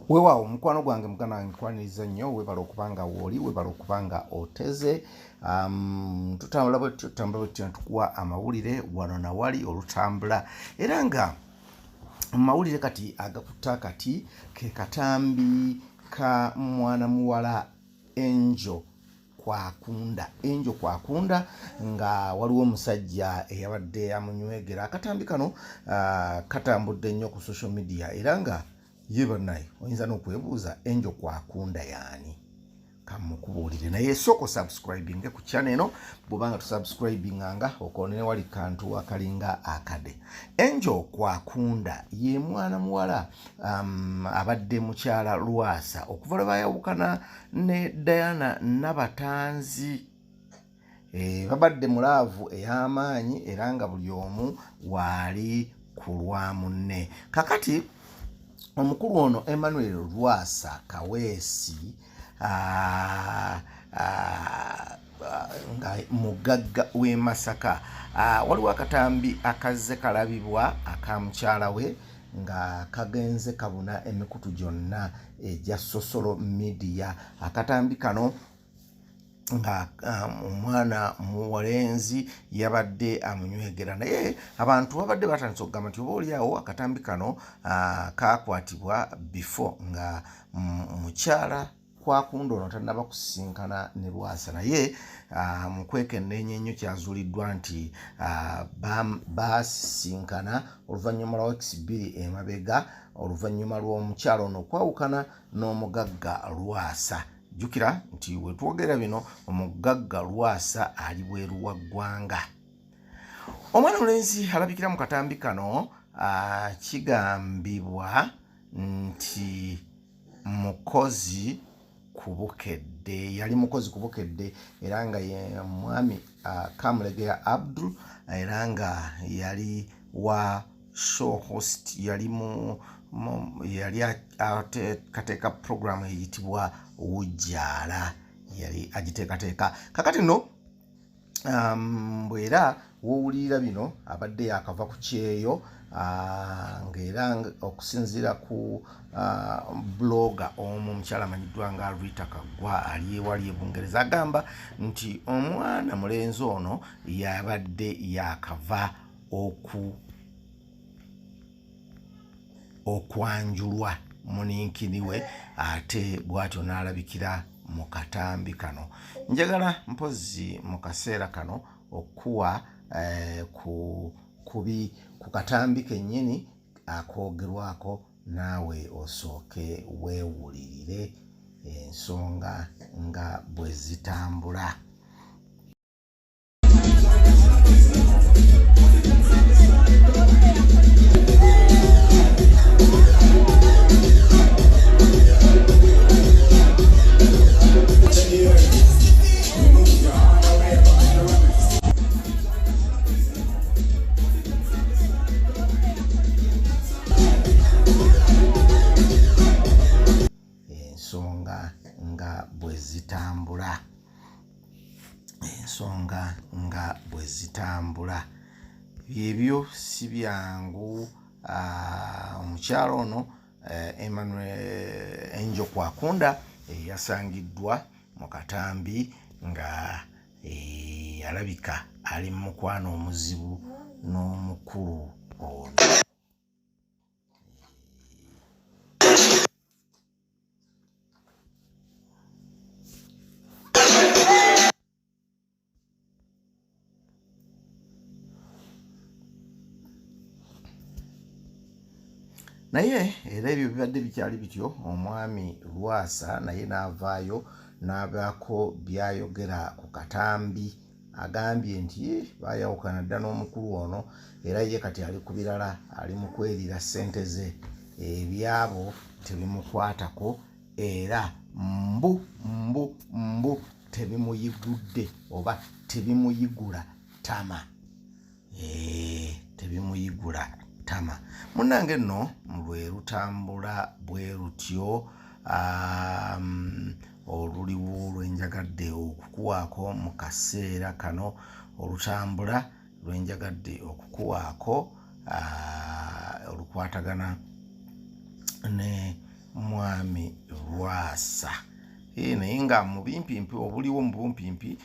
Weewaawo mukwano gwange mugana nkwaniriza nnyo webala okubanga wooli webala okubanga oteze tutambula bwetyo netukuwa amawulire wano nawali olutambula era nga mawulire kati agakuta kati ke katambi ka mwana muwala Enjo Kwakunda nga waliwo omusajja eyabadde amunywegera. Akatambi kano katambudde nnyo ku social media era nga ye bannaye oyinza n'okwebuuza Enjo Kwakunda yaani. Kamukubuulire naye soko subscribing ku channel eno bw'obanga tusubscribinganga okoonere wali kantu akalinga akade. Enjo Kwakunda ye mwana muwala abadde mukyala Lwasa okuva lwe bayawukana ne Diana Nabatanzi. Babadde mu laavu ey'amaanyi era nga buli omu waali ku lwa munne. Kakati omukulu ono Emmanuel Lwasa Kaweesi nga mugagga w'e Masaka waliwo akatambi akazze kalabibwa aka mukyala we nga kagenze kabuna emikutu gyonna egya social media. Akatambi kano nga omwana muwalenzi yabadde amunywegera naye abantu babadde batandise okugamba nti oba oliawo akatambi kano kakwatibwa before nga mukyala Kwakunda ono tannaba kusisinkana ne Lwasa naye mu kwekenneenya ennyo kyazuuliddwa nti baasisinkana oluvannyuma lwa weeks 2 emabega oluvannyuma lw'omukyala ono okwawukana n'omugagga Lwasa. Jjukira nti we twogera bino omugagga Lwasa ali bweru wa ggwanga. Omwana mulenzi alabikira mu katambi kano kigambibwa nti mukozi kubukedde, yali mukozi kubukedde era nga ye mwami Kamulegeya Adbul era nga yali wa show host, yali kateeka program eyitibwa Wujjala, yali agiteekateeka. Kakati nno bwera wowulira bino abadde yakava ku kyeyo ng'era okusinziira ku blogger omu mukyala amanyiddwa nga Rita Kaggwa ali ewali e Bungereza agamba nti omwana mulenzi ono yabadde yakava okwanjulwa muninkini we ate bw'atyo n'alabikira mu katambi kano. Njagala mpozi mu kaseera kano okuwa ku katambi kennyini akoogerwako naawe osooke weewulirire ensonga nga bwe zitambula. Ensonga nga bwe zitambula ebyo si byangu. Omukyala ono Emmanuel Enjo Kwakunda yasangiddwa mu katambi nga alabika ali mu mukwano omuzibu n'omukulu ono. Naye era ebyo bibadde bikyali bityo, omwami Lwasa naye n'avaayo n'abaako byayogera ku katambi. Agambye nti bayawukana dda n'omukulu ono era ye kati ali ku birala, ali mu kwerira ssente ze, ebyabo tebimukwatako era mbu tebimuyigudde oba tebimuyigula tama. Tebimuyigula tama. Munnange nno lwe lutambula bwe lutyo oluliwo lwenjagadde okukuwaako mu kaseera kano. Olutambula lwenjagadde okukuwaako olukwatagana ne mwami Lwasa naye nga mu bimpimpi obuliwo mu bumpimpi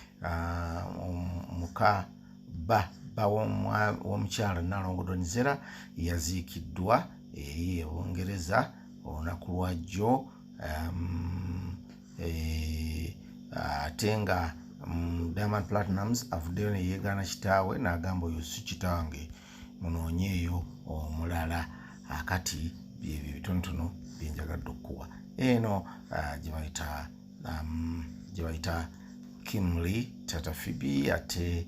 Muka bba w'omukyala Nnalongo Donizera yaziikiddwa eri Bungereza olunaku lwa jjo ate nga Diamond Platnumz avuddeyo ne yeegaana kitaawe n'agamba oyo si kitange munoonyeeyo omulala akati byebyo bitonotono byenjagadde okuwa eno gye bayita Kimberly Tata Phoebe ate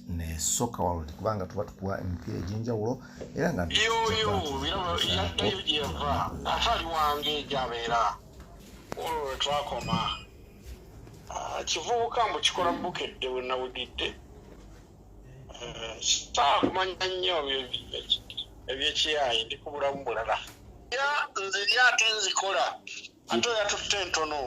ne Soccer World kubanga tuba tukuwa emipiira egy'enjawulo era nga yaddayo gyeva atali wange gyabeera olwo twakoma kivubuka mbu kikola bukedde we nawulidde sitaakumanya nnyo ebyekiyayi ndi ku bulamu bulala nze lyate nzikola ate yatutte entono